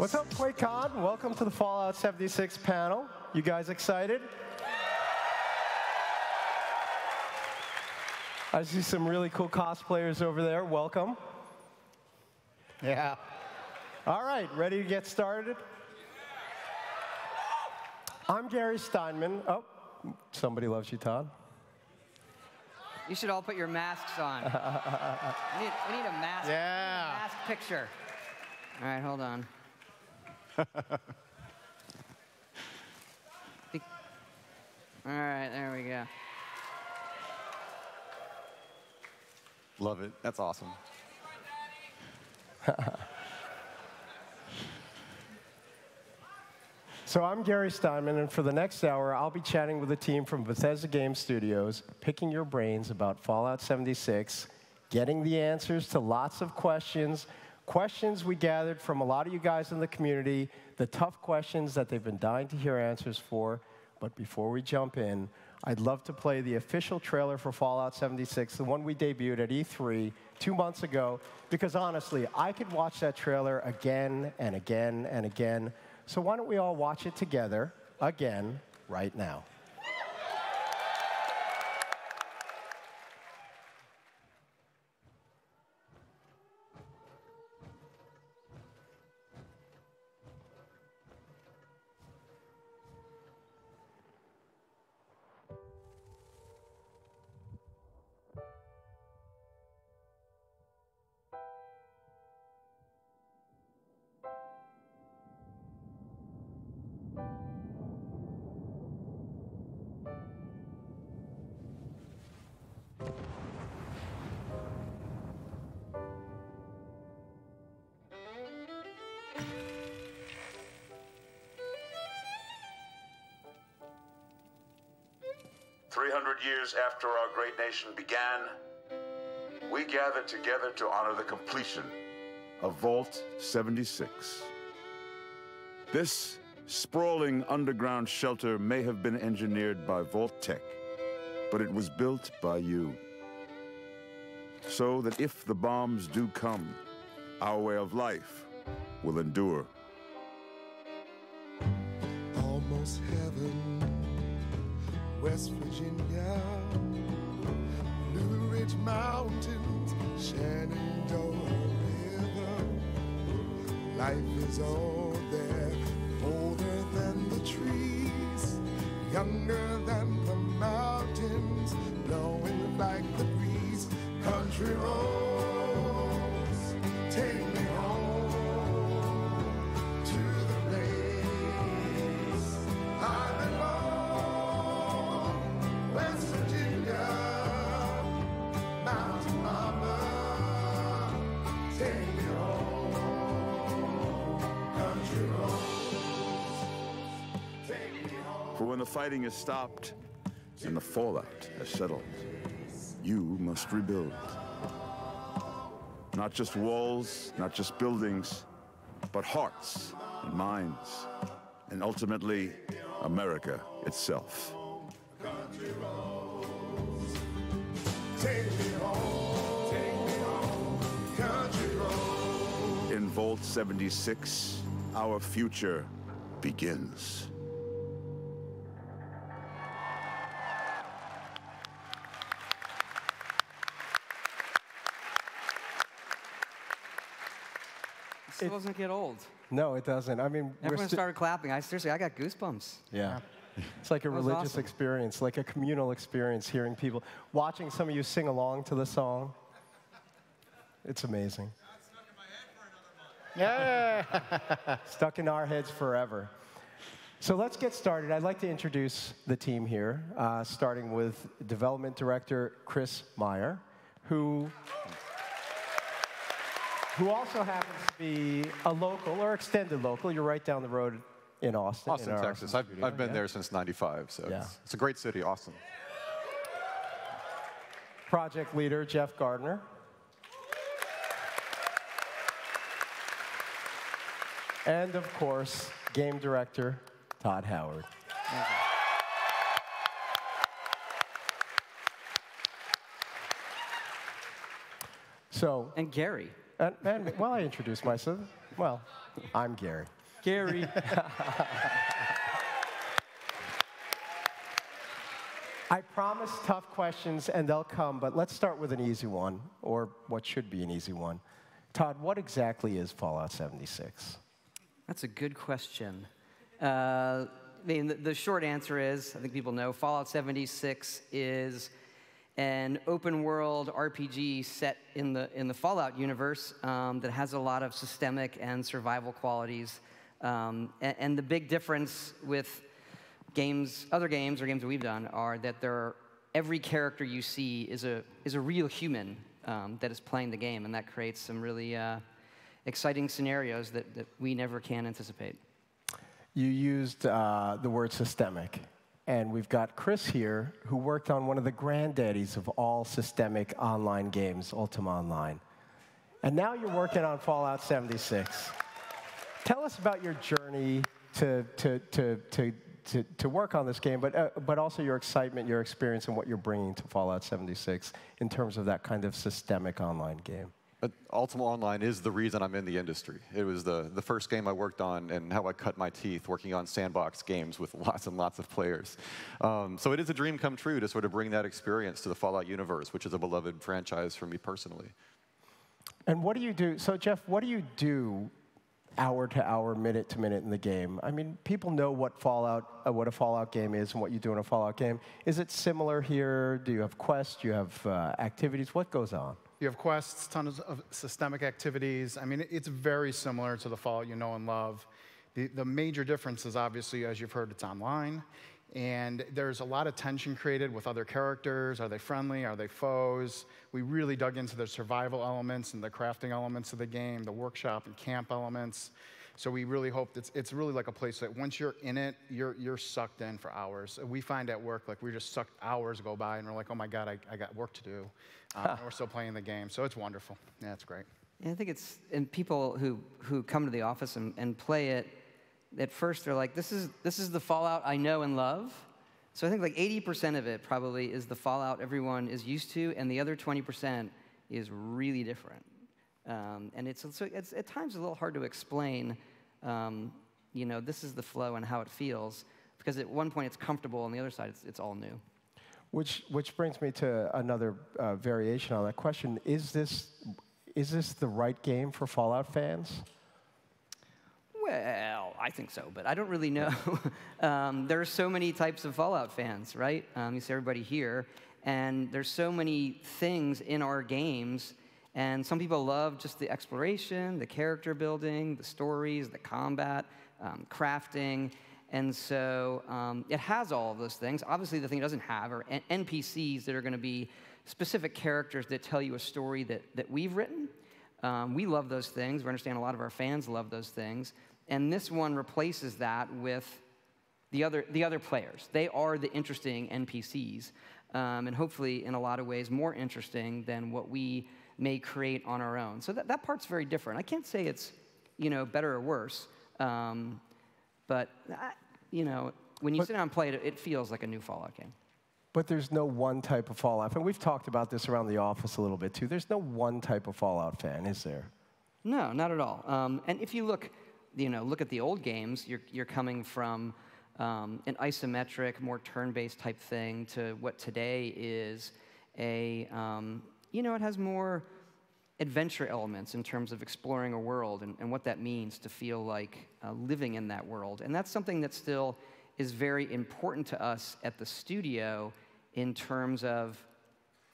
What's up, QuakeCon? Welcome to the Fallout 76 panel. You guys excited? I see some really cool cosplayers over there. Welcome. Yeah. All right, ready to get started? I'm Gary Steinman. Oh, somebody loves you, Todd. You should all put your masks on. we need a mask, mask picture. All right, hold on. All right, there we go. Love it. That's awesome. So I'm Gary Steinman, and for the next hour, I'll be chatting with a team from Bethesda Game Studios, picking your brains about Fallout 76, getting the answers to lots of questions we gathered from a lot of you guys in the community, the tough questions that they've been dying to hear answers for. But before we jump in, I'd love to play the official trailer for Fallout 76, the one we debuted at E3 2 months ago, because honestly, I could watch that trailer again and again and again. So why don't we all watch it together again right now? Years after our great nation began, we gathered together to honor the completion of Vault 76. This sprawling underground shelter may have been engineered by Vault Tech, but it was built by you. So that if the bombs do come, our way of life will endure. Almost heaven. West Virginia, Blue Ridge Mountains, Shenandoah River. Life is all there, older than the trees, younger than the mountains, blowing like the breeze. Country roads, take me home to the place I belong. West Virginia, Mountain Mama, take me home. Country roads, take me home. For when the fighting is stopped and the fallout has settled, you must rebuild. Not just walls, not just buildings, but hearts and minds, and ultimately, America itself. Country roads, take me home, country roads. In Vault 76, our future begins. This doesn't get old. No, it doesn't. I mean, Everyone started clapping. Seriously, I got goosebumps. Yeah. It's like a religious awesome. experience, like a communal experience, hearing people, watching some of you sing along to the song. It's amazing. Yeah. Stuck in our heads forever. So let's get started. I'd like to introduce the team here, starting with Development Director Chris Meyer, who also happens to be a local or extended local. You're right down the road in Austin. Austin, Texas. I've been there since '95, so it's a great city, Austin. Project leader Jeff Gardner. And of course, game director Todd Howard. So. And Gary. And well, I introduced myself. Well, I'm Gary. Gary. I promise tough questions, and they'll come, but let's start with an easy one, or what should be an easy one. Todd, what exactly is Fallout 76? That's a good question. I mean, the short answer is, I think people know, Fallout 76 is an open-world RPG set in the Fallout universe that has a lot of systemic and survival qualities. And the big difference with other games or games that we've done, are that every character you see is a real human that is playing the game, and that creates some really exciting scenarios that we never can anticipate. You used the word systemic, and we've got Chris here, who worked on one of the granddaddies of all systemic online games, Ultima Online. And now you're working on Fallout 76. Tell us about your journey to work on this game, but also your excitement, your experience, and what you're bringing to Fallout 76 in terms of that kind of systemic online game. Ultima Online is the reason I'm in the industry. It was the first game I worked on and how I cut my teeth working on sandbox games with lots and lots of players. So it is a dream come true to sort of bring that experience to the Fallout universe, which is a beloved franchise for me personally. And what do you do? So Jeff, what do you do hour to hour, minute to minute in the game? I mean, people know what a Fallout game is and what you do in a Fallout game. Is it similar here? Do you have quests? Do you have activities? What goes on? You have quests, tons of systemic activities. I mean, it's very similar to the Fallout you know and love. The major difference is obviously, as you've heard, it's online. And there's a lot of tension created with other characters. Are they friendly? Are they foes? We really dug into the survival elements and the crafting elements of the game, the workshop and camp elements. So we really hope it's really like a place that once you're in it, you're sucked in for hours. We find at work, like we're just sucked, hours go by, and we're like, oh my God, I got work to do. And we're still playing the game, so it's wonderful. Yeah, it's great. Yeah, I think and people who come to the office and play it, at first they're like, this is the Fallout I know and love. So I think like 80% of it probably is the Fallout everyone is used to, and the other 20% is really different. And it's at times a little hard to explain, this is the flow and how it feels, because at one point it's comfortable, and the other side it's all new. Which brings me to another variation on that question. Is this the right game for Fallout fans? Well, I think so, but I don't really know. There are so many types of Fallout fans, right? You see everybody here, and there's so many things in our games, and some people love just the exploration, the character building, the stories, the combat, crafting, and so it has all of those things. Obviously, the thing it doesn't have are NPCs that are going to be specific characters that tell you a story that we've written. We love those things. We understand a lot of our fans love those things. And this one replaces that with the other players. They are the interesting NPCs, and hopefully, in a lot of ways, more interesting than what we may create on our own. So that part's very different. I can't say it's better or worse, but when you sit down and play it, it feels like a new Fallout game. But there's no one type of Fallout, and we've talked about this around the office a little bit too. There's no one type of Fallout fan, is there? No, not at all. And if you look at the old games, you're coming from an isometric, more turn-based type thing to what today is it has more adventure elements in terms of exploring a world and what that means to feel like living in that world. And that's something that still is very important to us at the studio in terms of,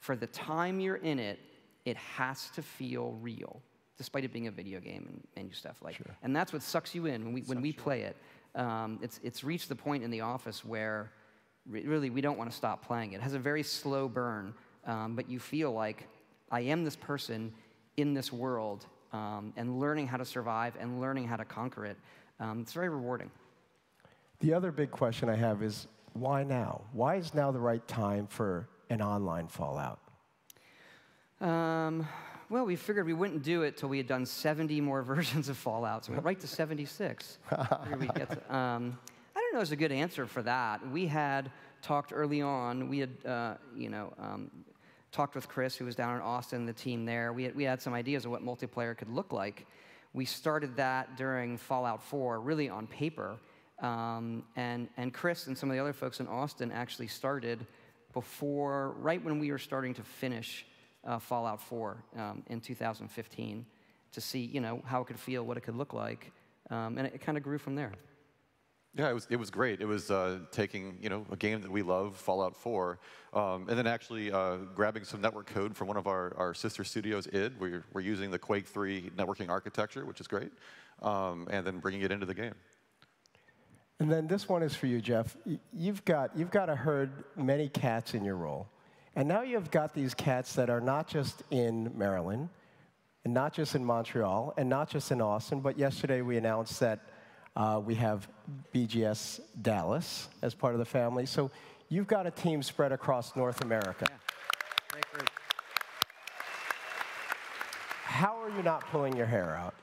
for the time you're in it, it has to feel real, despite it being a video game and menu stuff like. Sure. And that's what sucks you in when we play it. It's reached the point in the office where really we don't want to stop playing it. It has a very slow burn, but you feel like I am this person in this world, and learning how to survive and learning how to conquer it. It's very rewarding. The other big question I have is, why now? Why is now the right time for an online Fallout? Well, we figured we wouldn't do it till we had done 70 more versions of Fallout, so we went right to 76. We'd get to, I don't know, there's a good answer for that. We had talked early on. We had, talked with Chris, who was down in Austin, the team there. We had some ideas of what multiplayer could look like. We started that during Fallout 4, really on paper. And Chris and some of the other folks in Austin actually started before, right when we were starting to finish Fallout 4 in 2015 to see, you know, how it could feel, what it could look like. And it kind of grew from there. Yeah, it was great. It was taking, you know, a game that we love, Fallout 4, and then actually grabbing some network code from one of our sister studios, id. We're using the Quake 3 networking architecture, which is great, and then bringing it into the game. And then this one is for you, Jeff. You've got to herd many cats in your role. And now you've got these cats that are not just in Maryland, and not just in Montreal, and not just in Austin, but yesterday we announced that we have BGS Dallas as part of the family. So you've got a team spread across North America. Yeah. Great group. How are you not pulling your hair out?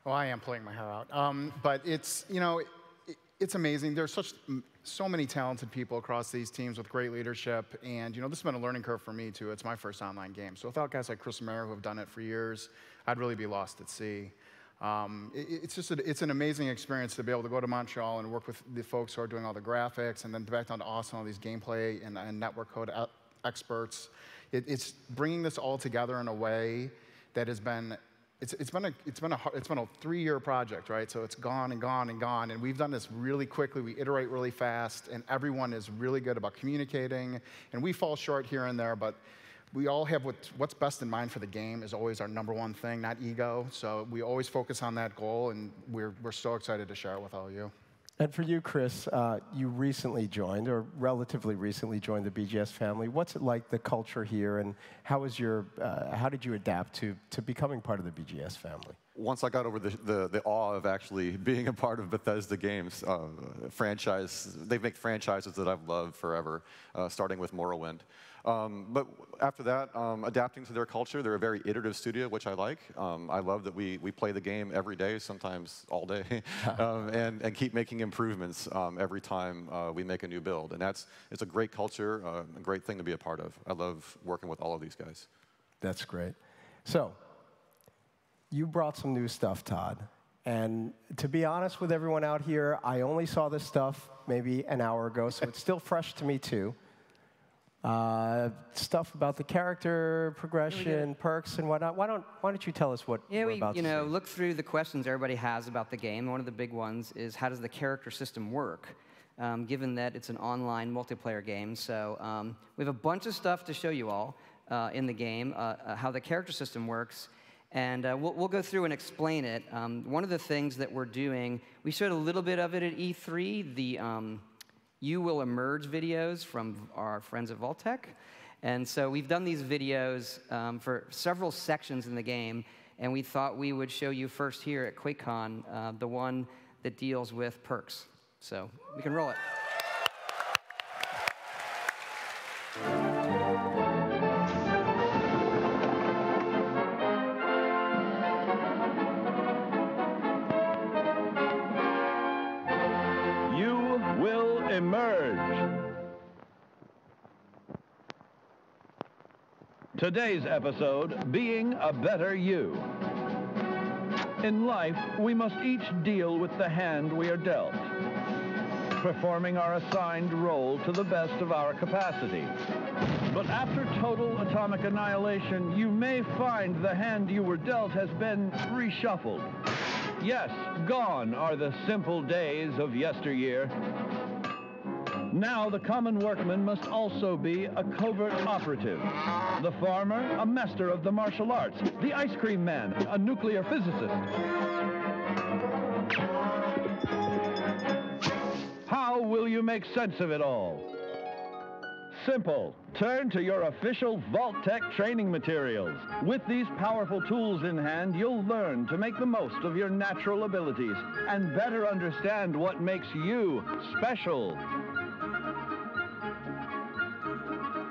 Well, I am pulling my hair out. But it's, you know, it's amazing. There's so many talented people across these teams with great leadership. And, you know, this has been a learning curve for me, too. It's my first online game. So without guys like Chris Romero who have done it for years, I'd really be lost at sea. It's an amazing experience to be able to go to Montreal and work with the folks who are doing all the graphics, and then back down to Austin, all these gameplay and network code experts. It's bringing this all together in a way that has been. It's been a 3-year project, right? So it's gone and gone and gone, and we've done this really quickly. We iterate really fast, and everyone is really good about communicating. And we fall short here and there, but we all have what's best in mind for the game is always our #1 thing, not ego. So we always focus on that goal, and we're so excited to share it with all of you. And for you, Chris, you recently joined, or relatively recently joined the BGS family. What's it like, the culture here, and how did you adapt to becoming part of the BGS family? Once I got over the awe of actually being a part of Bethesda Games franchise, they make franchises that I've loved forever, starting with Morrowind. But after that, adapting to their culture, they're a very iterative studio, which I like. I love that we play the game every day, sometimes all day, and keep making improvements every time we make a new build. And it's a great culture, a great thing to be a part of. I love working with all of these guys. That's great. So, you brought some new stuff, Todd. And to be honest with everyone out here, I only saw this stuff maybe an hour ago, so it's still fresh to me, too. Stuff about the character progression, perks, and whatnot. Why don't you tell us what we're about to see? Look through the questions everybody has about the game. One of the big ones is, how does the character system work, given that it's an online multiplayer game. So we have a bunch of stuff to show you all in the game, how the character system works. And we'll go through and explain it. One of the things that we're doing, we showed a little bit of it at E3, the You Will Emerge videos from our friends at Vault-Tec. And so we've done these videos for several sections in the game, and we thought we would show you first here at QuakeCon the one that deals with perks. So we can roll it. Today's episode, Being a Better You. In life, we must each deal with the hand we are dealt, performing our assigned role to the best of our capacity. But after total atomic annihilation, you may find the hand you were dealt has been reshuffled. Yes, gone are the simple days of yesteryear. Now the common workman must also be a covert operative. The farmer, a master of the martial arts. The ice cream man, a nuclear physicist. How will you make sense of it all? Simple. Turn to your official Vault-Tec training materials. With these powerful tools in hand, you'll learn to make the most of your natural abilities and better understand what makes you special.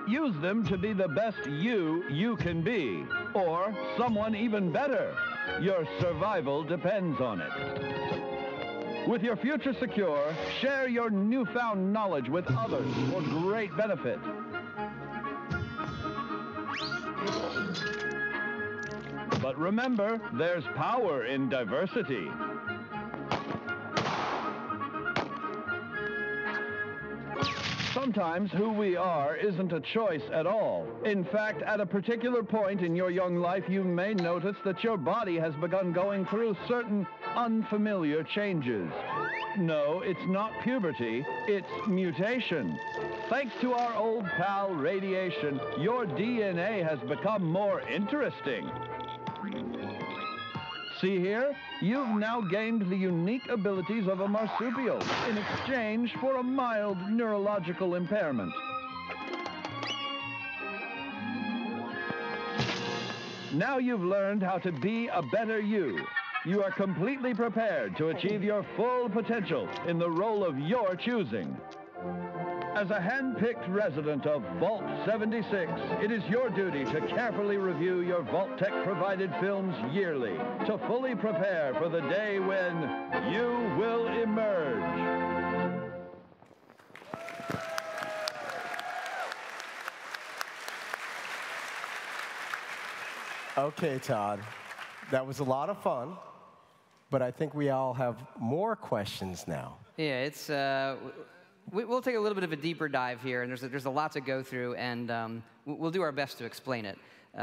Use them to be the best you can be, or someone even better. Your survival depends on it. With your future secure, share your newfound knowledge with others for great benefit. But remember, there's power in diversity. Sometimes who we are isn't a choice at all. In fact, at a particular point in your young life, you may notice that your body has begun going through certain unfamiliar changes. No, it's not puberty, it's mutation. Thanks to our old pal radiation, your DNA has become more interesting. See here? You've now gained the unique abilities of a marsupial in exchange for a mild neurological impairment. Now you've learned how to be a better you. You are completely prepared to achieve your full potential in the role of your choosing. As a hand-picked resident of Vault 76, it is your duty to carefully review your Vault-Tec-provided films yearly to fully prepare for the day when you will emerge. Okay, Todd. That was a lot of fun, but I think we all have more questions now. Yeah, it's... We'll take a little bit of a deeper dive here, and there's a lot to go through, and we'll do our best to explain it.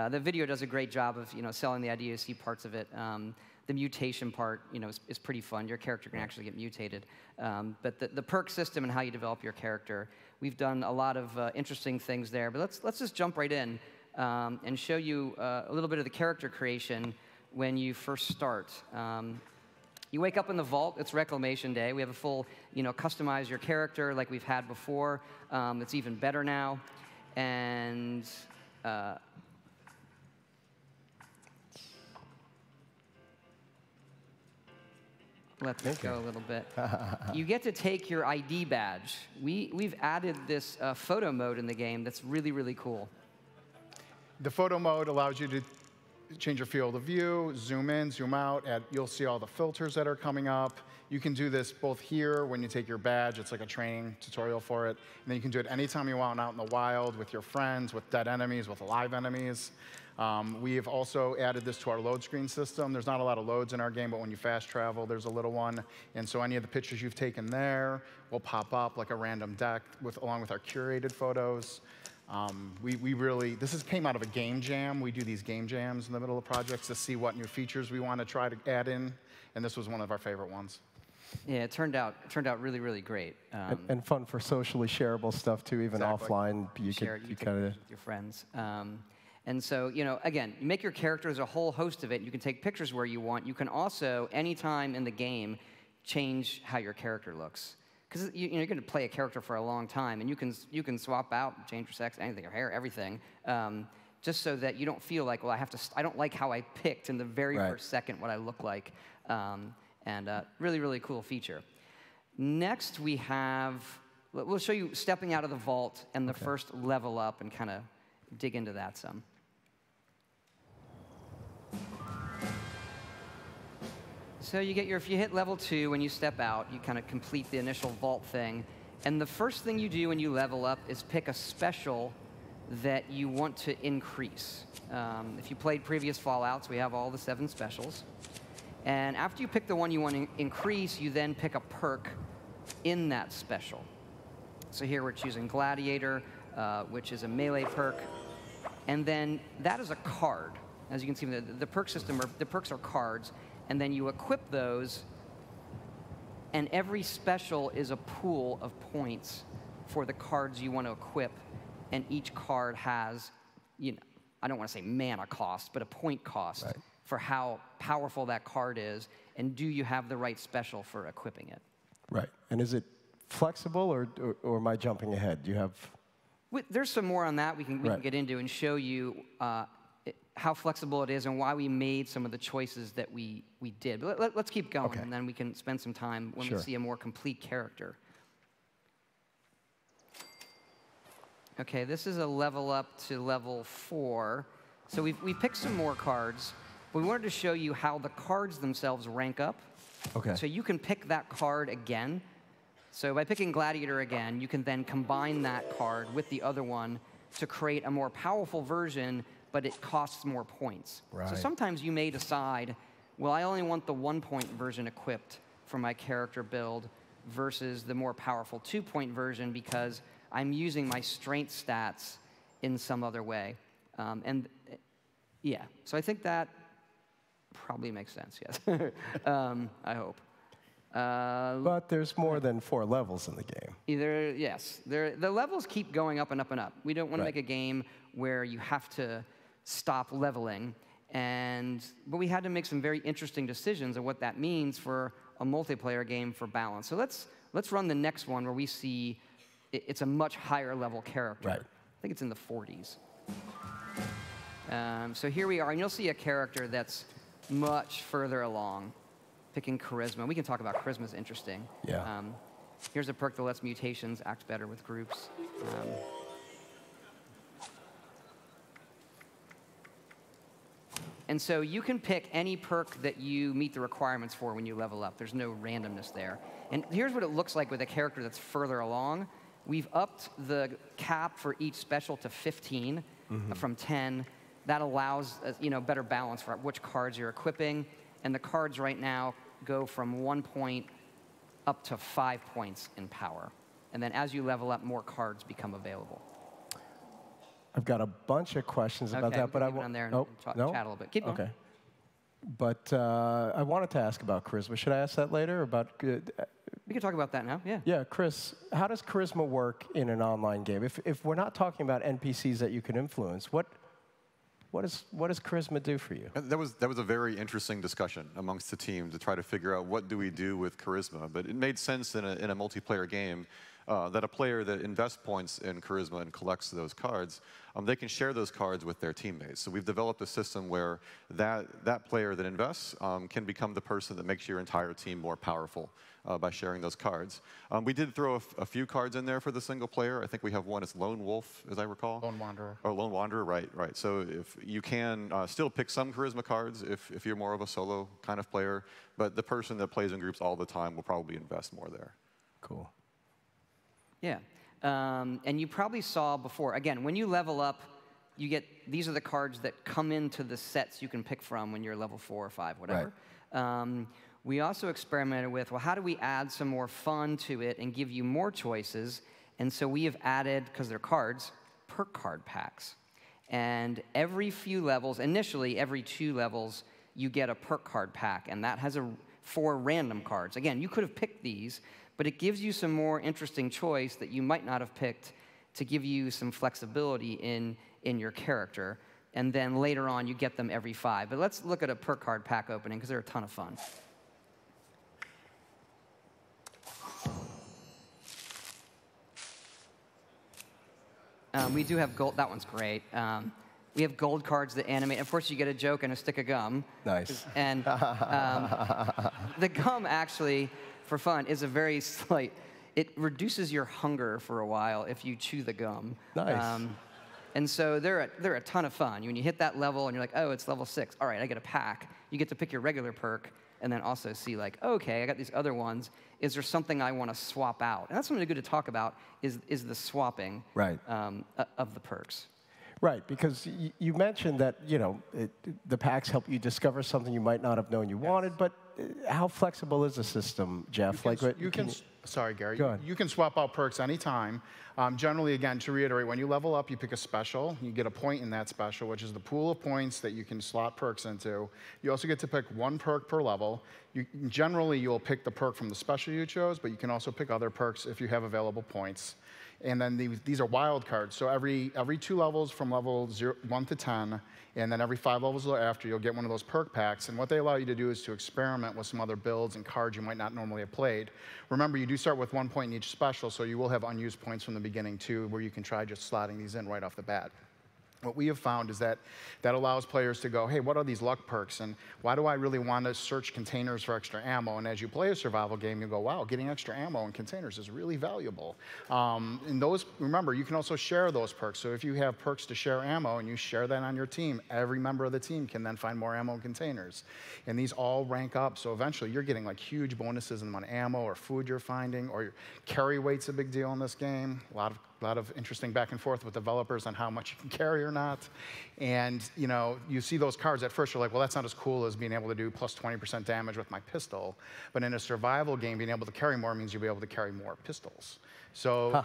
The video does a great job of selling the idea. You see parts of it. The mutation part is pretty fun. Your character can actually get mutated. But the perk system and how you develop your character, we've done a lot of interesting things there. But let's just jump right in and show you a little bit of the character creation when you first start. You wake up in the vault, it's Reclamation Day. We have a full, customize your character like we've had before. It's even better now. And let's go a little bit. You get to take your ID badge. We've added this photo mode in the game that's really, really cool. The photo mode allows you to change your field of view, zoom in, zoom out, you'll see all the filters that are coming up. You can do this both here when you take your badge, it's like a training tutorial for it, and then you can do it anytime you want out in the wild with your friends, with dead enemies, with alive enemies. We have also added this to our load screen system. There's not a lot of loads in our game, but when you fast travel, there's a little one. And so any of the pictures you've taken there will pop up like a random deck along with our curated photos. This came out of a game jam. We do these game jams in the middle of projects to see what new features we want to try to add in, and this was one of our favorite ones. Yeah, it turned out really, really great. And fun for socially shareable stuff too, even exactly. Offline. You kind of with your friends. And so, again, you make your character as a whole host of it. You can take pictures where you want. You can also, anytime in the game, change how your character looks. Because you're going to play a character for a long time, and you can swap out, change your sex, anything, your hair, everything, just so that you don't feel like, well, I don't like how I picked in the very first second what I look like. Really, really cool feature. Next, we'll show you stepping out of the vault and the first level up, and kind of dig into that some. So if you hit level 2 when you step out, you kind of complete the initial vault thing. And the first thing you do when you level up is pick a special that you want to increase. If you played previous Fallouts, we have all the 7 specials. And after you pick the one you want to increase, you then pick a perk in that special. So here we're choosing Gladiator, which is a melee perk. And then that is a card. As you can see, the perk system, the perks are cards. And then you equip those, and every special is a pool of points for the cards you want to equip, and each card has, I don't want to say mana cost, but a point cost for how powerful that card is, and do you have the right special for equipping it. Right. And is it flexible, or am I jumping ahead? Do you have... There's some more on that we can get into and show you how flexible it is and why we made some of the choices that we did. But let's keep going, and then we can spend some time when we see a more complete character. Okay, this is a level up to level 4. So we picked some more cards. But we wanted to show you how the cards themselves rank up. Okay. So you can pick that card again. So by picking Gladiator again, you can then combine that card with the other one to create a more powerful version, but it costs more points. Right. So sometimes you may decide, well, I only want the 1-point version equipped for my character build versus the more powerful 2-point version because I'm using my strength stats in some other way. Yeah, so I think that probably makes sense, yes. I hope. But there's more than 4 levels in the game. Yes. The levels keep going up and up and up. We don't want to make a game where you have to stop leveling. But we had to make some very interesting decisions of what that means for a multiplayer game for balance. So let's run the next one where we see it's a much higher level character. Right. I think it's in the 40s. So here we are, and you'll see a character that's much further along. Picking charisma. We can talk about charisma is interesting. Yeah. Here's a perk that lets mutations act better with groups. And so you can pick any perk that you meet the requirements for when you level up. There's no randomness there. And here's what it looks like with a character that's further along. We've upped the cap for each special to 15 from 10. That allows better balance for which cards you're equipping. And the cards right now go from 1 point up to 5 points in power. And then as you level up, more cards become available. I've got a bunch of questions about that, but I won't. On there and no? chat a little bit. Keep going. Okay. But I wanted to ask about charisma. Should I ask that later? About we can talk about that now. Yeah. Yeah, Chris. How does charisma work in an online game? If we're not talking about NPCs that you can influence, what does charisma do for you? That was a very interesting discussion amongst the team to try to figure out what do we do with charisma. But it made sense in a multiplayer game that a player that invests points in charisma and collects those cards, they can share those cards with their teammates. So we've developed a system where that player that invests can become the person that makes your entire team more powerful by sharing those cards. We did throw a few cards in there for the single player. I think we have one as Lone Wolf, as I recall. Lone Wanderer. Or Lone Wanderer, right. So if you can still pick some charisma cards if you're more of a solo kind of player, but the person that plays in groups all the time will probably invest more there. Cool. Yeah. And you probably saw before, again, when you level up, you get, these are the cards that come into the sets you can pick from when you're level 4 or 5, whatever. Right. We also experimented with, well, how do we add some more fun to it and give you more choices? And so we have added, because they're cards, perk card packs. And every few levels, initially every 2 levels, you get a perk card pack, and that has 4 random cards. Again, you could have picked these, but it gives you some more interesting choice that you might not have picked to give you some flexibility in your character. And then later on, you get them every 5. But let's look at a perk card pack opening, because they're a ton of fun. We do have gold. That one's great. We have gold cards that animate. Of course, you get a joke and a stick of gum. Nice. And the gum, actually, for fun, is a very slight. It reduces your hunger for a while if you chew the gum. Nice. And so they're a ton of fun. When you hit that level and you're like, oh, it's level 6. All right, I get a pack. You get to pick your regular perk and then also see like, okay, I got these other ones. Is there something I want to swap out? And that's something good to talk about is the swapping right. Of the perks. Right, because you mentioned that the packs help you discover something you might not have known you wanted, but how flexible is the system, Jeff? Sorry, Gary. Go ahead. You can swap out perks anytime. Generally, again, to reiterate, when you level up, you pick a special. You get a point in that special, which is the pool of points that you can slot perks into. You also get to pick 1 perk per level. Generally, you'll pick the perk from the special you chose, but you can also pick other perks if you have available points. And then these are wild cards. So every 2 levels from level 1 to 10, and then every 5 levels after, you'll get one of those perk packs. And what they allow you to do is to experiment with some other builds and cards you might not normally have played. Remember, you do start with 1 point in each special, so you will have unused points from the beginning, too, where you can try just slotting these in right off the bat. What we have found is that allows players to go, hey, what are these luck perks? And why do I really want to search containers for extra ammo? And as you play a survival game, you go, wow, getting extra ammo in containers is really valuable. And those, remember, you can also share those perks. So if you have perks to share ammo and you share that on your team, every member of the team can then find more ammo in containers. And these all rank up. So eventually you're getting like huge bonuses on ammo or food you're finding, or your carry weight's a big deal in this game. A lot of lot of interesting back and forth with developers on how much you can carry or not. And you see those cards at first, you're like, well, that's not as cool as being able to do plus 20% damage with my pistol. But in a survival game, being able to carry more means you'll be able to carry more pistols. So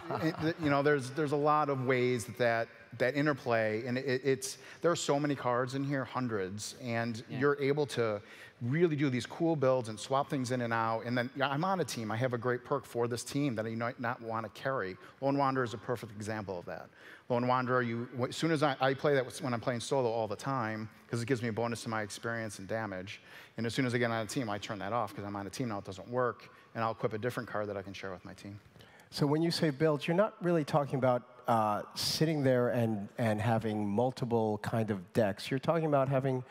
there's a lot of ways that interplay, and there are so many cards in here, hundreds, and you're able to really do these cool builds and swap things in and out. And then I'm on a team. I have a great perk for this team that I might not want to carry. Lone Wanderer is a perfect example of that. Lone Wanderer, as soon as I play that when I'm playing solo all the time, because it gives me a bonus to my experience and damage. And as soon as I get on a team, I turn that off because I'm on a team now, it doesn't work, and I'll equip a different card that I can share with my team. So when you say builds, you're not really talking about sitting there and having multiple kind of decks. You're talking about having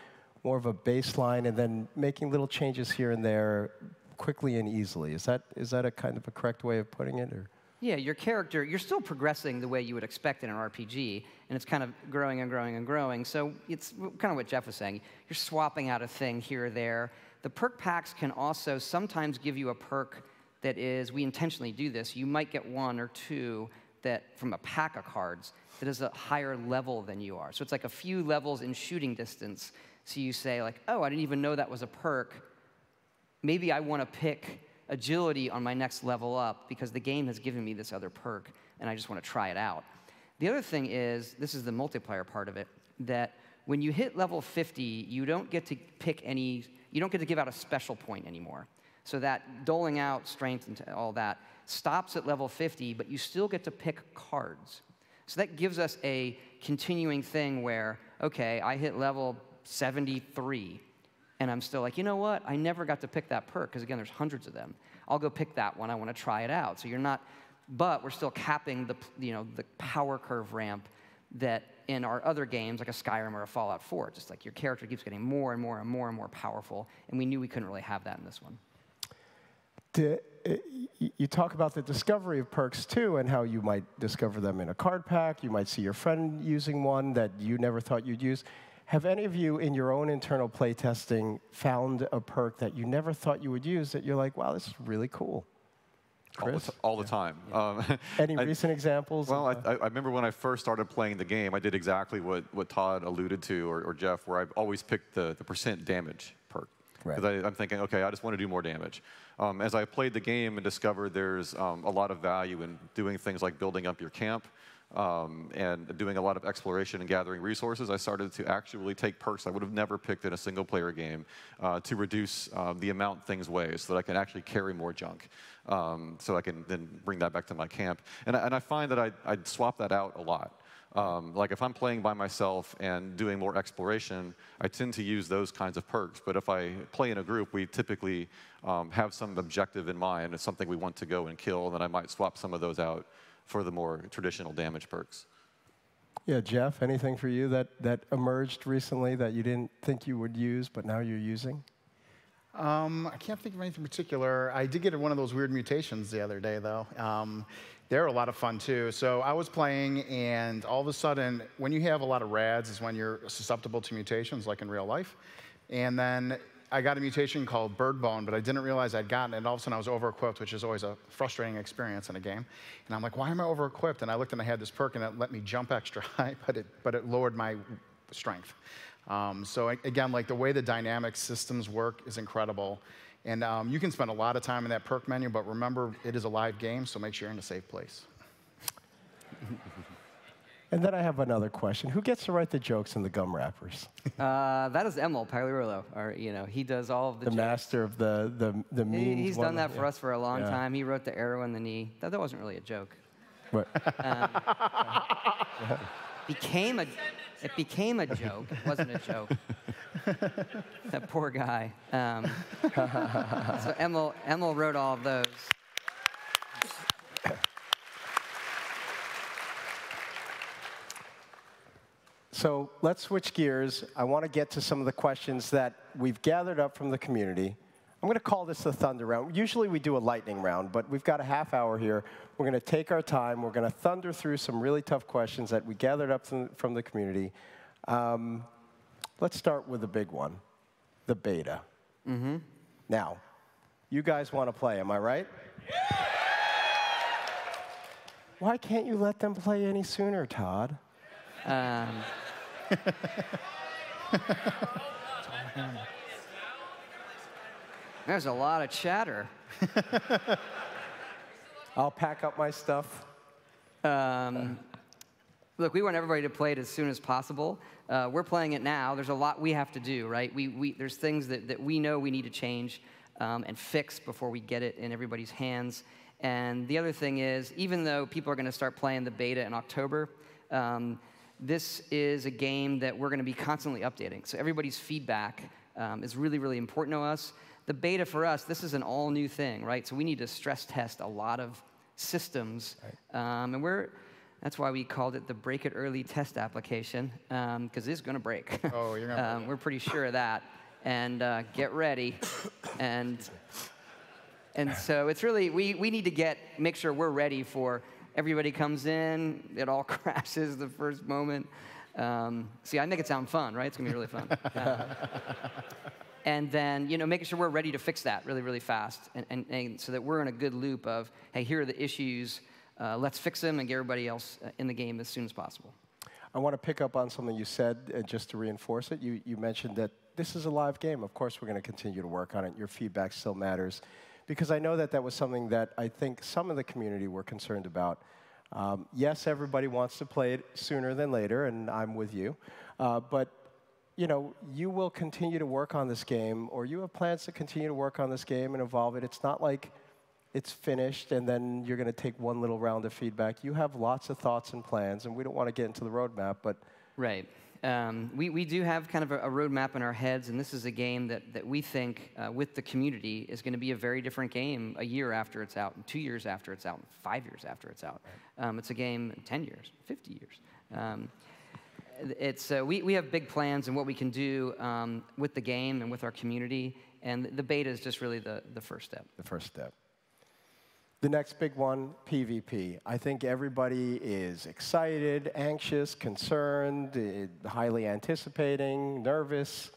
more of a baseline and then making little changes here and there quickly and easily. Is that a kind of a correct way of putting it? Or? Yeah, your character, you're still progressing the way you would expect in an RPG, and it's kind of growing and growing and growing. So it's kind of what Jeff was saying. You're swapping out a thing here or there. The perk packs can also sometimes give you a perk that is, we intentionally do this, you might get one or two that from a pack of cards that is a higher level than you are. So it's like a few levels in shooting distance. So you say like, oh, I didn't even know that was a perk. Maybe I want to pick agility on my next level up because the game has given me this other perk and I just want to try it out. The other thing is, this is the multiplayer part of it, that when you hit level 50, you don't get to pick any, you don't get to give out a special point anymore. So that doling out strength and all that stops at level 50, but you still get to pick cards. So that gives us a continuing thing where, okay, I hit level 73, and I'm still like, you know what? I never got to pick that perk, because again, there's hundreds of them. I'll go pick that one. I want to try it out. So you're not, but we're still capping the power curve ramp that in our other games, like a Skyrim or a Fallout 4, just like your character keeps getting more and more and more and more powerful, and we knew we couldn't really have that in this one. You talk about the discovery of perks, too, and how you might discover them in a card pack. You might see your friend using one that you never thought you'd use. Have any of you, in your own internal playtesting, found a perk that you never thought you would use that you're like, wow, this is really cool? Chris? All the time. Any recent examples? Well, I remember when I first started playing the game, I did exactly what Todd alluded to, or Jeff, where I've always picked the % damage perk. Because I'm thinking, OK, I just want to do more damage. As I played the game and discovered there's a lot of value in doing things like building up your camp and doing a lot of exploration and gathering resources, I started to actually take perks I would have never picked in a single-player game to reduce the amount things weigh so that I can actually carry more junk. So I can then bring that back to my camp. And I find that I'd swap that out a lot. Like if I'm playing by myself and doing more exploration, I tend to use those kinds of perks. But if I play in a group, we typically have some objective in mind. It's something we want to go and kill, and then I might swap some of those out for the more traditional damage perks. Yeah, Jeff, anything for you that emerged recently that you didn't think you would use, but now you're using? I can't think of anything particular. I did get one of those weird mutations the other day, though. They're a lot of fun, too. So I was playing, and all of a sudden, when you have a lot of rads is when you're susceptible to mutations, like in real life. And then I got a mutation called Bird Bone, but I didn't realize I'd gotten it. And all of a sudden, I was over-equipped, which is always a frustrating experience in a game. And I'm like, why am I over-equipped? And I looked, and I had this perk, and it let me jump extra high, but it lowered my strength. So again, like the way the dynamic systems work is incredible. And you can spend a lot of time in that perk menu, but remember, it is a live game, so make sure you're in a safe place. And then I have another question. Who gets to write the jokes in the gum wrappers? That is Emil Pagliarulo. Or, he does all of the jokes. Master of the memes. He's done that for us for a long time. He wrote the arrow in the knee. That wasn't really a joke. What? It became a joke. It wasn't a joke. That poor guy. So Emil wrote all of those. So let's switch gears. I want to get to some of the questions that we've gathered up from the community. I'm going to call this the thunder round. Usually we do a lightning round, but we've got a half hour here. We're going to take our time. We're going to thunder through some really tough questions that we gathered up from the community. Let's start with the big one, the beta. Now, you guys want to play, am I right? Why can't you let them play any sooner, Todd? There's a lot of chatter. I'll pack up my stuff. Look, we want everybody to play it as soon as possible. We're playing it now. There's a lot we have to do, right? There's things that we know we need to change and fix before we get it in everybody's hands. And the other thing is, even though people are going to start playing the beta in October, this is a game that we're going to be constantly updating. So everybody's feedback is really, really important to us. The beta for us, this is an all-new thing, right? So we need to stress test a lot of systems. Right. And that's why we called it the Break It Early test application, because it's going to break. Oh, you're going to break. We're pretty sure of that. And get ready. And so it's really, we need to make sure we're ready for everybody comes in, it all crashes the first moment. See, I make it sound fun, right? It's going to be really fun. And then, making sure we're ready to fix that really, really fast, and so that we're in a good loop of, hey, here are the issues, let's fix them and get everybody else in the game as soon as possible. I want to pick up on something you said, just to reinforce it. You mentioned that this is a live game. Of course, we're going to continue to work on it. Your feedback still matters, because I know that was something that I think some of the community were concerned about. Yes, everybody wants to play it sooner than later, and I'm with you. But you will continue to work on this game, or you have plans to continue to work on this game and evolve it. It's not like it's finished and then you're going to take one little round of feedback. You have lots of thoughts and plans, and we don't want to get into the roadmap, but... Right. We do have kind of a roadmap in our heads, and this is a game that we think, with the community, is going to be a very different game a year after it's out, and 2 years after it's out, and 5 years after it's out. It's a game in 10 years, 50 years. We have big plans and what we can do with the game and with our community, and the beta is just really the first step. The first step. The next big one, PvP. I think everybody is excited, anxious, concerned, highly anticipating, nervous.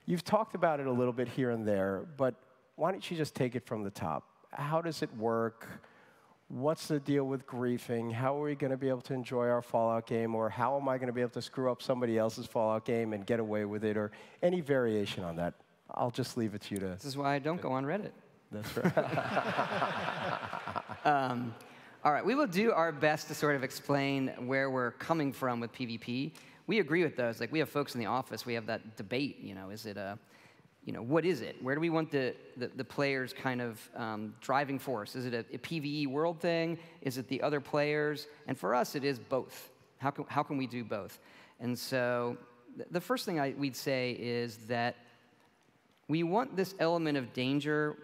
You've talked about it a little bit here and there, but why don't you just take it from the top? How does it work? What's the deal with griefing? How are we going to be able to enjoy our Fallout game? Or how am I going to be able to screw up somebody else's Fallout game and get away with it? Or any variation on that. I'll just leave it to you to... This is why I don't go on Reddit. That's right. All right, we will do our best to sort of explain where we're coming from with PvP. We agree with those. Like, we have folks in the office, we have that debate, is it a... what is it? Where do we want the players' kind of driving force? Is it a PvE world thing? Is it the other players? And for us, it is both. How can we do both? And so the first thing we'd say is that we want this element of danger,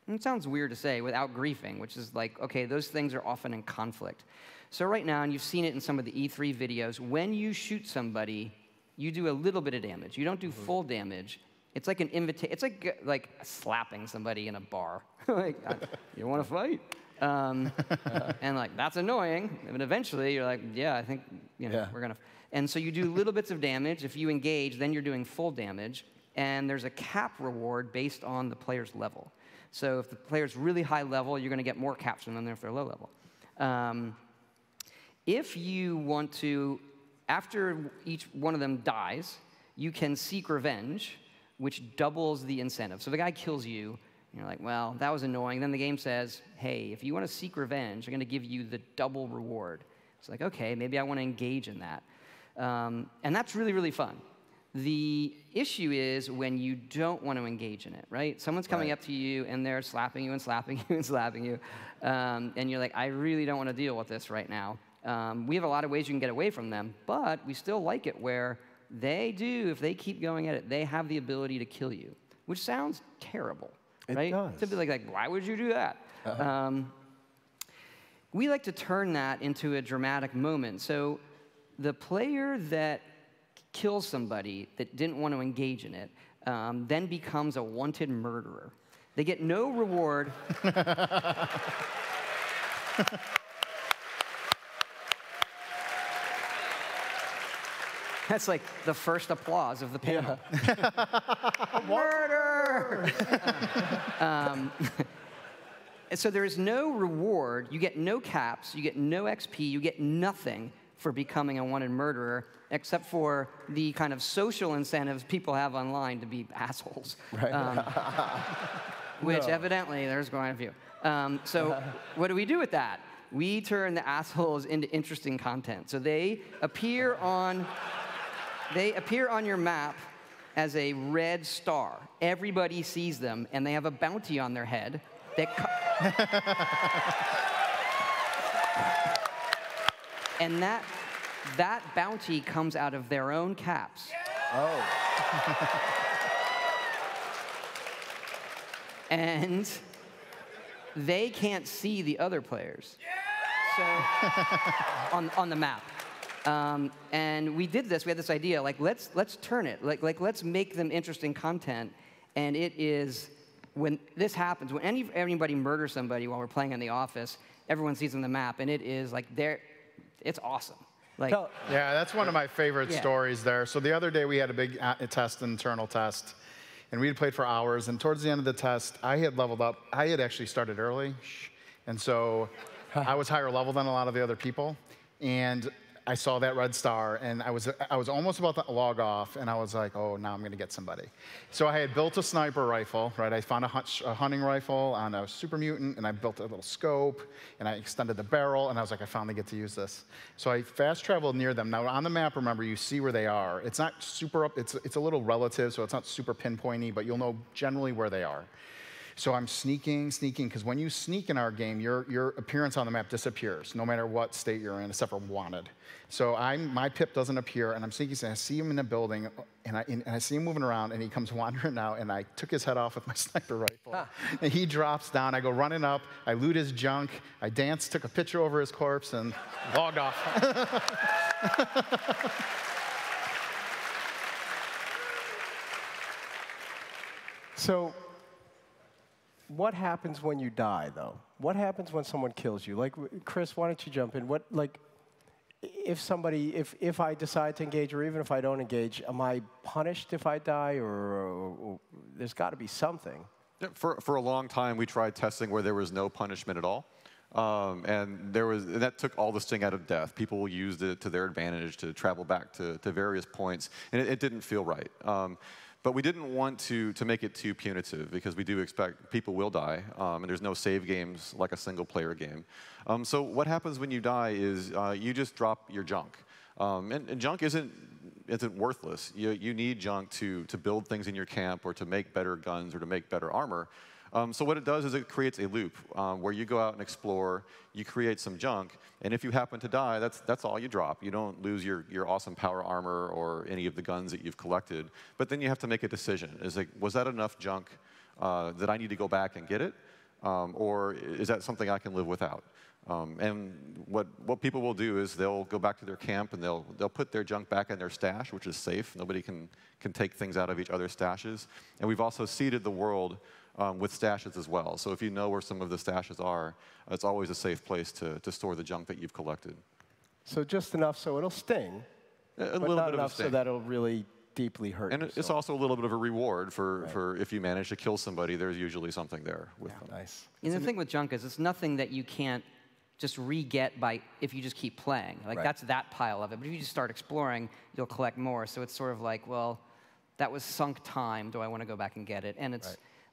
and it sounds weird to say, without griefing, which is like, okay, those things are often in conflict. So right now, and you've seen it in some of the E3 videos, when you shoot somebody, you do a little bit of damage. You don't do full damage. It's like an it's like slapping somebody in a bar. Like, you want to fight? And like, that's annoying. And eventually, you're like, yeah, I think we're gonna. And so you do little bits of damage. If you engage, then you're doing full damage. And there's a cap reward based on the player's level. So if the player's really high level, you're going to get more caps from them than if they're low level. If you want to, after each one of them dies, you can seek revenge, which doubles the incentive. So if a guy kills you, and you're like, well, that was annoying. Then the game says, hey, if you want to seek revenge, I'm going to give you the double reward. It's like, okay, maybe I want to engage in that. And that's really, really fun. The issue is when you don't want to engage in it, right? Someone's coming up to you, and they're slapping you and slapping you and slapping you. And you're like, I really don't want to deal with this right now. We have a lot of ways you can get away from them, but we still like it where they do, if they keep going at it, they have the ability to kill you, which sounds terrible, right? It does. To be like, why would you do that? We like to turn that into a dramatic moment. So the player that kills somebody that didn't want to engage in it then becomes a wanted murderer. They get no reward. That's like the first applause of the panel. Yeah. Murder! so there is no reward. You get no caps. You get no XP. You get nothing for becoming a wanted murderer, except for the kind of social incentives people have online to be assholes. Right. Which evidently there's quite a few. So what do we do with that? We turn the assholes into interesting content. So they appear on your map as a red star. Everybody sees them, and they have a bounty on their head that and that bounty comes out of their own caps. Oh. And they can't see the other players. So on the map. And we did this. We had this idea, like let's turn it, like let's make them interesting content. And it is when this happens, when anybody murders somebody while we're playing in the office, everyone sees on the map, and it is like it's awesome. Like, yeah, that's one of my favorite stories there. So the other day we had a big internal test, and we had played for hours. And towards the end of the test, I had leveled up. I had actually started early, and so I was higher level than a lot of the other people. And I saw that red star, and I was almost about to log off, and I was like, oh, now I'm going to get somebody. So I had built a sniper rifle, right? I found a hunting rifle on a super mutant, and I built a little scope, and I extended the barrel, and I was like, I finally get to use this. So I fast traveled near them. Now on the map, remember, you see where they are. It's not super up. It's a little relative, so it's not super pinpointy, but you'll know generally where they are. So I'm sneaking, because when you sneak in our game, your appearance on the map disappears, no matter what state you're in, except for wanted. So my pip doesn't appear, and I'm sneaking, and I see him in the building, and I see him moving around, and he comes wandering out, and I took his head off with my sniper rifle. And he drops down. I go running up. I loot his junk. I dance, took a picture over his corpse, and logged off. So what happens when you die, though? What happens when someone kills you? Like, Chris, why don't you jump in? What, like, if I decide to engage, or even if I don't engage, am I punished if I die, or there's got to be something? Yeah, for a long time, we tried testing where there was no punishment at all. And that took all the sting out of death. People used it to their advantage to travel back to various points, and it didn't feel right. But we didn't want to make it too punitive, because we do expect people will die, and there's no save games like a single-player game. So what happens when you die is you just drop your junk. And junk isn't worthless. You need junk to build things in your camp, or to make better guns, or to make better armor. So what it does is it creates a loop where you go out and explore, you create some junk, and if you happen to die, that's all you drop. You don't lose your awesome power armor or any of the guns that you've collected. But then you have to make a decision. Is like, was that enough junk that I need to go back and get it? Or is that something I can live without? And what people will do is they'll go back to their camp, and they'll put their junk back in their stash, which is safe. Nobody can take things out of each other's stashes. And we've also seeded the world with stashes as well. So if you know where some of the stashes are, it's always a safe place to store the junk that you've collected. So just enough so it'll sting, a but little not bit enough of a sting. so that it'll really deeply hurt And you. it's also a little bit of a reward for if you manage to kill somebody, there's usually something there with them. Nice. And the thing with junk is it's nothing that you can't just re-get if you just keep playing. Like, Right. that's that pile of it. But if you just start exploring, you'll collect more. So it's sort of like, well, that was sunk time. Do I want to go back and get it? And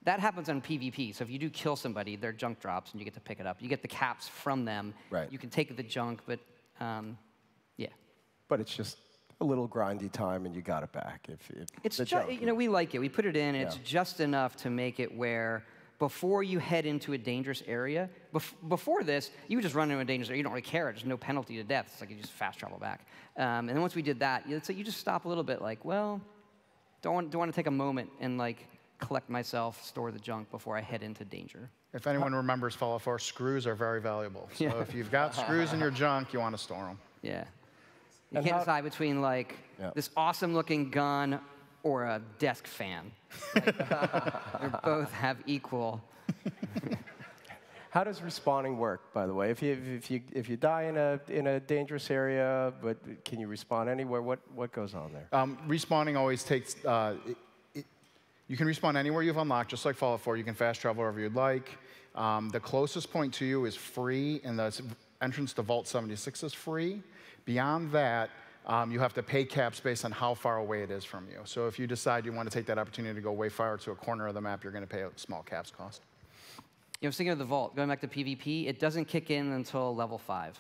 that happens on PvP. So if you do kill somebody, their junk drops, and you get to pick it up. You get the caps from them. Right. You can take the junk, but yeah. But it's just a little grindy time, and you got it back. It's the just, junk. we like it. We put it in. It's Yeah. just enough to make it where before you head into a dangerous area, before this, you would just run into a dangerous area. You don't really care. There's no penalty to death. It's like you just fast travel back. And then once we did that, so you just stop a little bit, like, well, don't want to take a moment and like collect myself, store the junk before I head into danger. If anyone remembers Fallout 4, screws are very valuable. So if you've got screws in your junk, you want to store them. Yeah. You And can't how- decide between like this awesome-looking gun or a desk fan. Like, they both have equal. How does respawning work, by the way? If you die in a dangerous area, but can you respawn anywhere? What goes on there? Respawning always takes. You can respawn anywhere you've unlocked, just like Fallout 4. You can fast travel wherever you'd like. The closest point to you is free, and the entrance to Vault 76 is free. Beyond that, you have to pay caps based on how far away it is from you. So if you decide you want to take that opportunity to go way far to a corner of the map, you're going to pay a small caps cost. I was thinking of the Vault, going back to PvP, it doesn't kick in until level 5.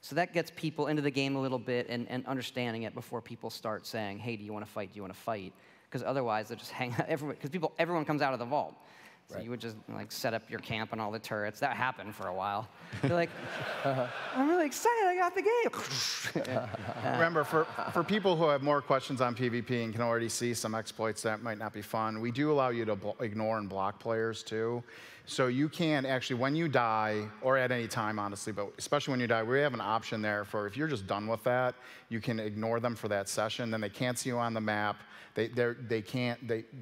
So that gets people into the game a little bit and understanding it before people start saying, hey, do you want to fight? Do you want to fight? Because otherwise, they'll just hang out. Everyone comes out of the Vault. So right. You would just like set up your camp on all the turrets. That happened for a while. You're like, I'm really excited, I got the game. Remember, for people who have more questions on PvP and can already see some exploits that might not be fun, we do allow you to ignore and block players too. So you can actually, when you die, or at any time, honestly, but especially when you die, we have an option there for if you're just done with that, you can ignore them for that session. Then they can't see you on the map. They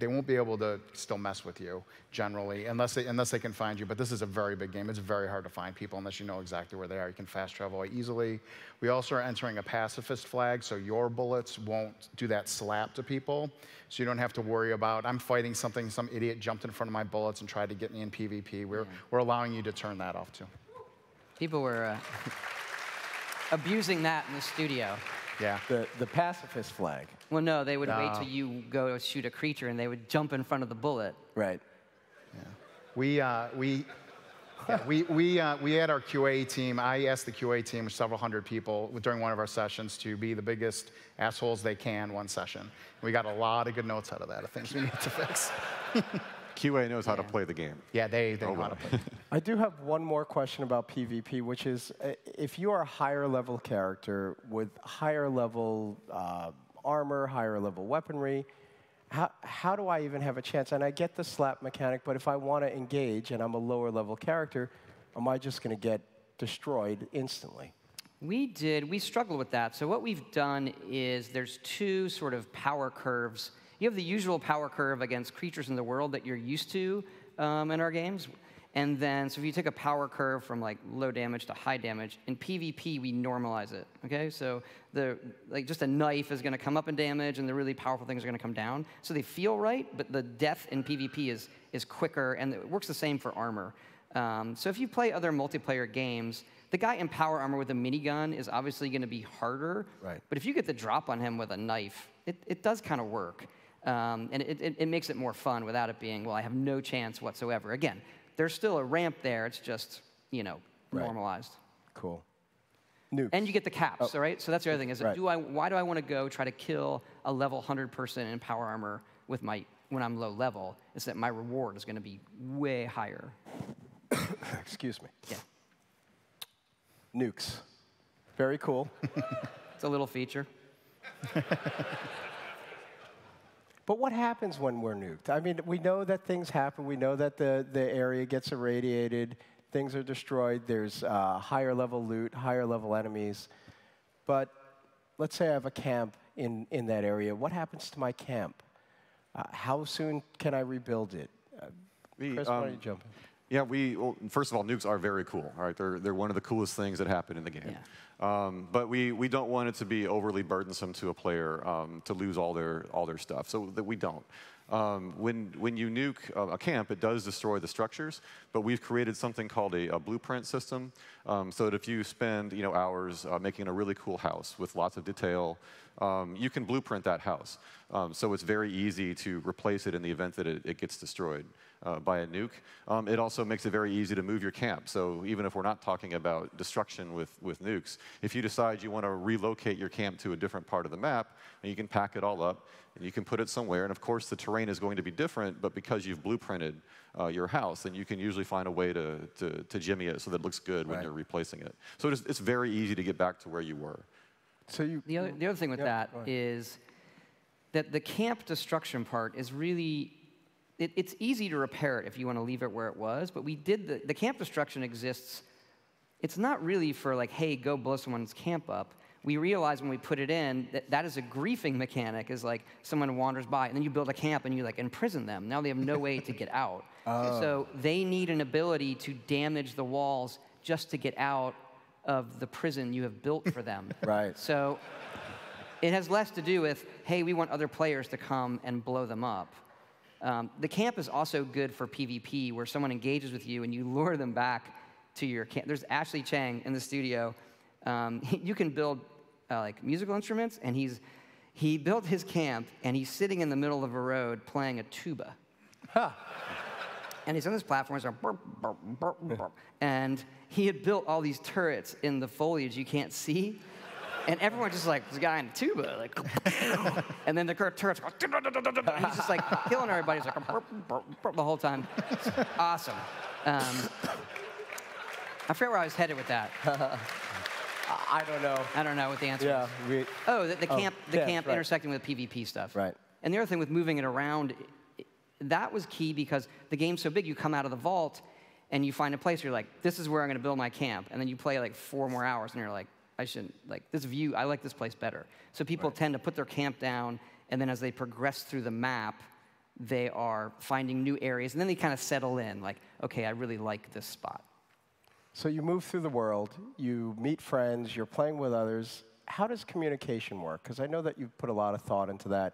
won't be able to still mess with you generally unless they can find you. But this is a very big game. It's very hard to find people unless you know exactly where they are. You can fast travel easily. We also are entering a pacifist flag, so your bullets won't do that slap to people. So you don't have to worry about, I'm fighting something, some idiot jumped in front of my bullets and tried to get me in PvP. We're allowing you to turn that off too. People were abusing that in the studio. Yeah. The pacifist flag. Well, no, they would wait till you go shoot a creature, and they would jump in front of the bullet. Right. Yeah. We had our QA team. I asked the QA team, several hundred people, during one of our sessions to be the biggest assholes they can one session. We got a lot of good notes out of that of things we need to fix. QA knows how to play the game. Yeah, they know how to play. I do have one more question about PvP, which is if you are a higher level character with higher level armor, higher level weaponry, how do I even have a chance? And I get the slap mechanic, but if I want to engage and I'm a lower level character, am I just going to get destroyed instantly? We struggled with that. So what we've done is there's two sort of power curves. You have the usual power curve against creatures in the world that you're used to in our games. And then, so if you take a power curve from like low damage to high damage, in PvP we normalize it, okay? So just a knife is gonna come up in damage and the really powerful things are gonna come down. So they feel right, but the death in PvP is quicker, and it works the same for armor. So if you play other multiplayer games, the guy in power armor with a minigun is obviously gonna be harder. Right. But if you get the drop on him with a knife, it does kind of work. And it makes it more fun without it being, well, I have no chance whatsoever. Again, there's still a ramp there. It's just, normalized. Cool. Nukes. And you get the caps, all right? So that's the other thing. Is right. Why do I want to go try to kill a level 100 person in power armor with when I'm low level? It's that my reward is going to be way higher. Excuse me. Yeah. Nukes. Very cool. It's a little feature. But what happens when we're nuked? I mean, we know that things happen. We know that the area gets irradiated. Things are destroyed. There's higher level loot, higher level enemies. But let's say I have a camp in that area. What happens to my camp? How soon can I rebuild it? Chris, why don't you jump in? Yeah, well, first of all, nukes are very cool. All right, they're one of the coolest things that happen in the game. Yeah. But we don't want it to be overly burdensome to a player to lose all their stuff. So that we don't. When you nuke a camp, it does destroy the structures. But we've created something called a blueprint system, so that if you spend hours making a really cool house with lots of detail, you can blueprint that house. So it's very easy to replace it in the event that it gets destroyed by a nuke. It also makes it very easy to move your camp. So even if we're not talking about destruction with nukes, if you decide you want to relocate your camp to a different part of the map, and you can pack it all up, and you can put it somewhere. And of course, the terrain is going to be different, but because you've blueprinted your house, then you can usually find a way to jimmy it so that it looks good when you're replacing it. So it's very easy to get back to where you were. So the other thing with that is that the camp destruction part is really, it's easy to repair it if you want to leave it where it was, but the camp destruction exists, it's not really for like, hey, go blow someone's camp up. We realized when we put it in that is a griefing mechanic, is like someone wanders by and then you build a camp and you like imprison them. Now they have no way to get out. So they need an ability to damage the walls just to get out of the prison you have built for them. Right. So it has less to do with, hey, we want other players to come and blow them up. The camp is also good for PvP, where someone engages with you and you lure them back to your camp. There's Ashley Chang in the studio. You can build like musical instruments, and he built his camp, and he's sitting in the middle of a road playing a tuba. Huh. And he's on this platform, so burp, burp, burp, burp. And he had built all these turrets in the foliage you can't see. And everyone just like, this guy in the tuba, like, and then the turrets go, he's just like killing everybody. He's like, burp, burp, burp, the whole time. It's awesome. I forget where I was headed with that. I don't know. I don't know what the answer Yeah, is. The camp right. intersecting with PvP stuff. Right. And the other thing with moving it around, that was key because the game's so big, you come out of the vault and you find a place where you're like, this is where I'm going to build my camp. And then you play like 4 more hours and you're like, I shouldn't, like this view, I like this place better. So people tend to put their camp down, and then as they progress through the map, they are finding new areas, and then they kind of settle in, like, okay, I really like this spot. So you move through the world, you meet friends, you're playing with others. How does communication work? Because I know that you've put a lot of thought into that,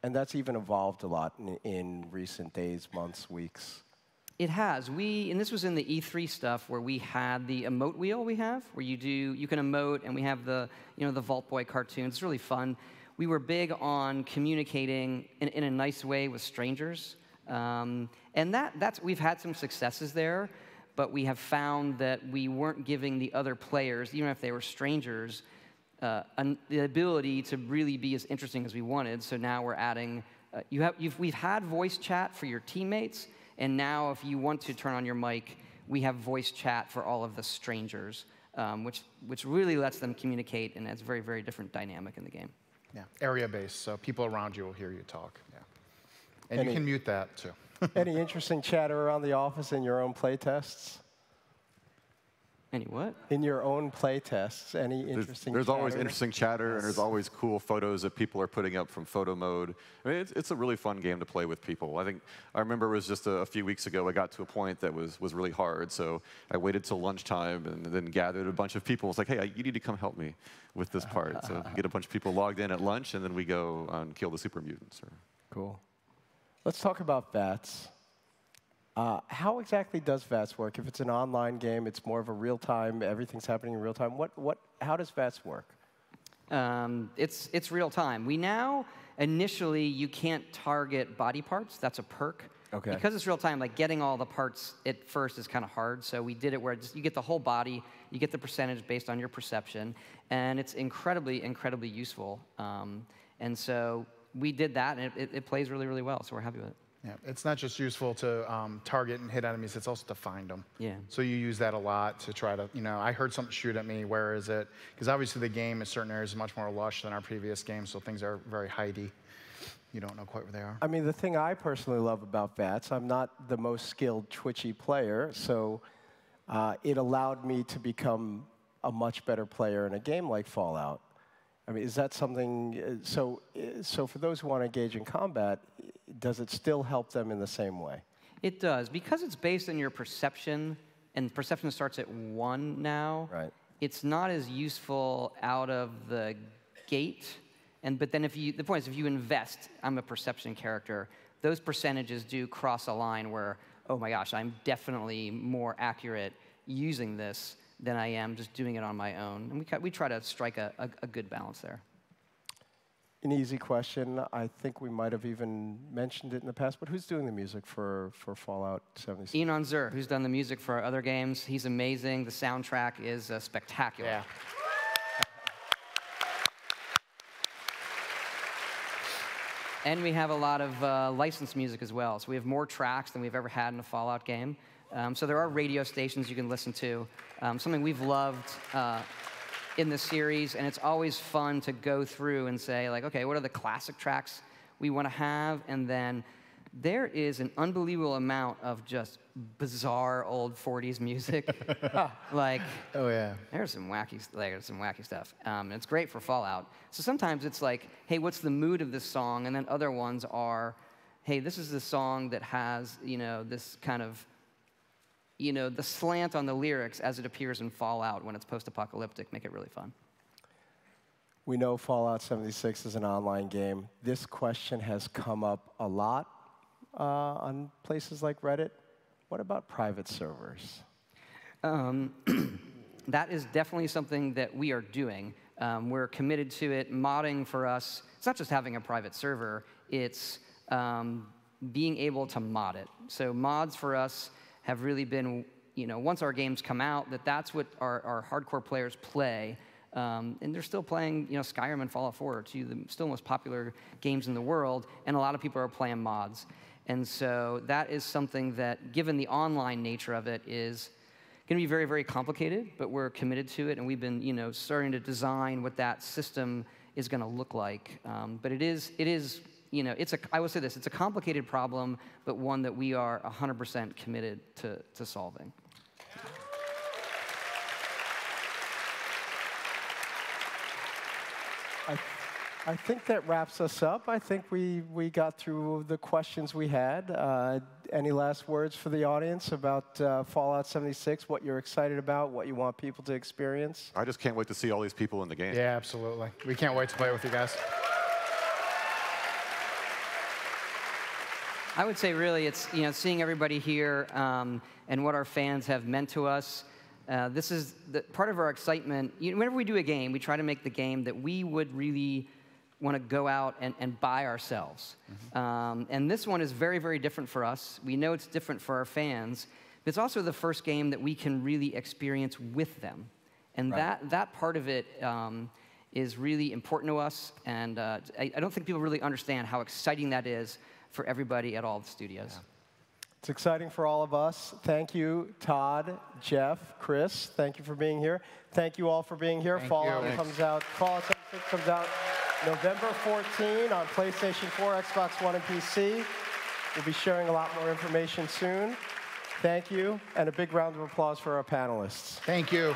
and that's even evolved a lot in recent days, months, weeks. It has. And this was in the E3 stuff where we had the emote wheel we have, where you can emote, and we have the Vault Boy cartoons. It's really fun. We were big on communicating in a nice way with strangers, and we've had some successes there, but we have found that we weren't giving the other players, even if they were strangers, the ability to really be as interesting as we wanted. So now we're adding. We've had voice chat for your teammates. And now, if you want to turn on your mic, we have voice chat for all of the strangers, which really lets them communicate, and it's a very, very different dynamic in the game. Yeah, area-based, so people around you will hear you talk. Yeah. And you can mute that, too. Any interesting chatter around the office in your own play tests? Any what? In your own play tests, any interesting There's always chatter? interesting chatter, and there's always cool photos that people are putting up from photo mode. I mean, it's a really fun game to play with people. I remember it was just a few weeks ago, I got to a point that was really hard, so I waited till lunchtime and then gathered a bunch of people. It's like, hey, you need to come help me with this part. So get a bunch of people logged in at lunch, and then we go and kill the super mutants. Cool. Let's talk about VATS. How exactly does VATS work? If it's an online game, it's more of a real-time, everything's happening in real time. How does VATS work? It's real time. We now, initially, you can't target body parts. That's a perk. Okay. Because it's real time, like getting all the parts at first is kind of hard. So we did it where you get the whole body, you get the percentage based on your perception, and it's incredibly, incredibly useful. And so we did that, and it plays really, really well. So we're happy with it. Yeah, it's not just useful to target and hit enemies, it's also to find them. Yeah. So you use that a lot to try to, I heard something shoot at me, where is it? Because obviously the game in certain areas is much more lush than our previous games, so things are very hidey. You don't know quite where they are. I mean, the thing I personally love about VATS, I'm not the most skilled twitchy player, so it allowed me to become a much better player in a game like Fallout. I mean, is that something, so for those who want to engage in combat, does it still help them in the same way? It does. Because it's based on your perception, and perception starts at 1 now, right. It's not as useful out of the gate. But then the point is, if you invest, I'm a perception character, those percentages do cross a line where, oh my gosh, I'm definitely more accurate using this than I am just doing it on my own. And we try to strike a good balance there. An easy question. I think we might have even mentioned it in the past, but who's doing the music for Fallout 76? Enon Zur, who's done the music for our other games. He's amazing. The soundtrack is spectacular. Yeah. And we have a lot of licensed music as well. So we have more tracks than we've ever had in a Fallout game. So there are radio stations you can listen to. Something we've loved in the series, and it's always fun to go through and say, like, okay, what are the classic tracks we want to have? And then there is an unbelievable amount of just bizarre old 40s music. Like, oh yeah, there's some wacky stuff. And it's great for Fallout. So sometimes it's like, hey, what's the mood of this song? And then other ones are, hey, this is the song that has, this kind of, the slant on the lyrics as it appears in Fallout when it's post-apocalyptic, make it really fun. We know Fallout 76 is an online game. This question has come up a lot. on places like Reddit. What about private servers? That is definitely something that we are doing. We're committed to it. Modding for us, it's not just having a private server, it's being able to mod it. So mods for us have really been, once our games come out, that's what our hardcore players play. And they're still playing, Skyrim and Fallout 4 are two of the still most popular games in the world, and a lot of people are playing mods. And so that is something that, given the online nature of it, is going to be very, very complicated, but we're committed to it, and we've been, starting to design what that system is going to look like. But it is, I will say this, it's a complicated problem, but one that we are 100% committed to solving. I think that wraps us up. I think we got through the questions we had. Any last words for the audience about Fallout 76, what you're excited about, what you want people to experience? I just can't wait to see all these people in the game. Yeah, absolutely. We can't wait to play with you guys. I would say really it's seeing everybody here and what our fans have meant to us. This is part of our excitement. Whenever we do a game, we try to make the game that we would really want to go out and buy ourselves. And this one is very, very different for us. We know it's different for our fans. But it's also the first game that we can really experience with them. And that part of it is really important to us. And I don't think people really understand how exciting that is for everybody at all the studios. Yeah. It's exciting for all of us. Thank you, Todd, Jeff, Chris. Thank you for being here. Thank you all for being here. Fallout 76 comes out November 14 on PlayStation 4, Xbox One, and PC. We'll be sharing a lot more information soon. Thank you, and a big round of applause for our panelists. Thank you.